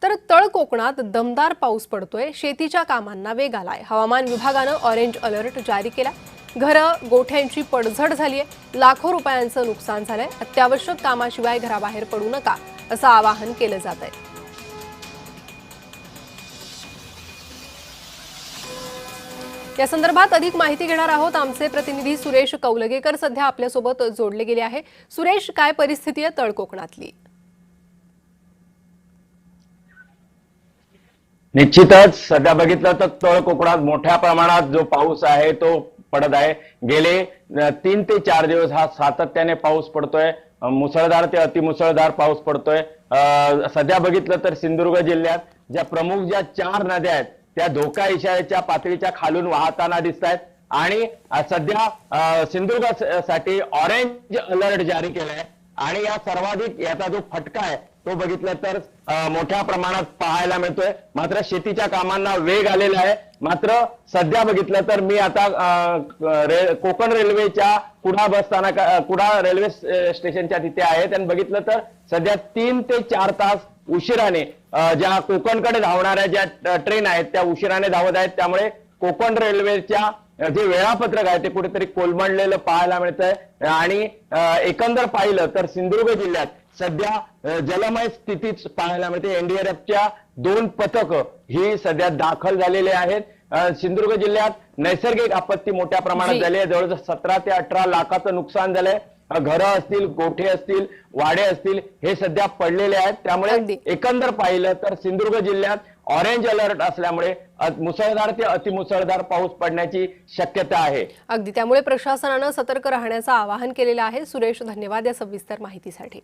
तर तळ कोकणात दमदार पाऊस पडतोय, शेतीच्या कामांना वेग आलाय। हवामान विभागानं ऑरेंज अलर्ट जारी केला। घरं गोठ्यांची पडझड झालीय, लाखो रुपयांचं नुकसान झालंय। अत्यावश्यक कामाशिवाय घराबाहेर पडू नका असं आवाहन केलं जात आहे। या संदर्भात अधिक माहिती घेणार आहोत। आमचे प्रतिनिधी सुरेश कौलगेकर सध्या आपल्यासोबत जोडले गेले आहे। सुरेश, काय परिस्थिती आहे तळ कोकणातली? निश्चितच सध्या बघितलं तर तळ कोकणात मोठ्या प्रमाणात जो पाऊस आहे तो पडत आहे। गेले 3 ते 4 दिवस हा सातत्याने पाऊस पडतोय। मुसळधार ते अतिमुसळधार पाऊस पडतोय। सध्या बघितलं तर सिंधुदुर्ग जिल्ह्यात ज्या प्रमुख 4 नद्या आहेत त्या धोका इशाऱ्याच्या पातळीच्या खालून वाहताना दिसत आहेत आणि सध्या सिंधुदुर्गासाठी ऑरेंज अलर्ट जारी केलाय आणि या सर्वाधिक याचा जो फटका आहे तो बघितलं तर मोठ्या प्रमाणात पाहायला मिळतोय। मात्र शेतीच्या कामांना वेग आलेला आहे। मात्र सध्या बघितलं तर मी आता कोकण रेल्वेच्या कुडा रेल्वे स्टेशनच्या तिथे आहे। त्यांनी बघितलं तर सध्या 3 ते 4 तास उशिराने ज्या कोकणकडे धावणाऱ्या ज्या ट्रेन आहेत त्या उशिराने धावत आहेत। त्यामुळे कोकण रेल्वेच्या जे वेळापत्रक आहे ते कुठेतरी कोलमडलेलं पाहायला मिळतंय आणि एकंदर पाहिलं तर सिंधुदुर्ग जिल्ह्यात सध्या जलमय स्थितीच पाहायला मिळते। एनडीआरएफच्या 2 पथक ही सध्या दाखल झालेले आहेत। सिंधुदुर्ग जिल्ह्यात नैसर्गिक आपत्ती मोठ्या प्रमाणात झाली आहे। जवळजवळ 17 ते 18 लाखाचं नुकसान झालंय। घरं असतील, गोठे असतील, वाडे असतील हे सध्या पडलेले आहेत। त्यामुळे एकंदर पाहिलं तर सिंधुदुर्ग जिल्ह्यात ऑरेंज अलर्ट असल्यामुळे मुसळधार ते अतिमुसळधार पाऊस पडण्याची शक्यता आहे। अगदी त्यामुळे प्रशासनानं सतर्क राहण्याचं आवाहन केलेलं आहे। सुरेश, धन्यवाद या सविस्तर माहितीसाठी।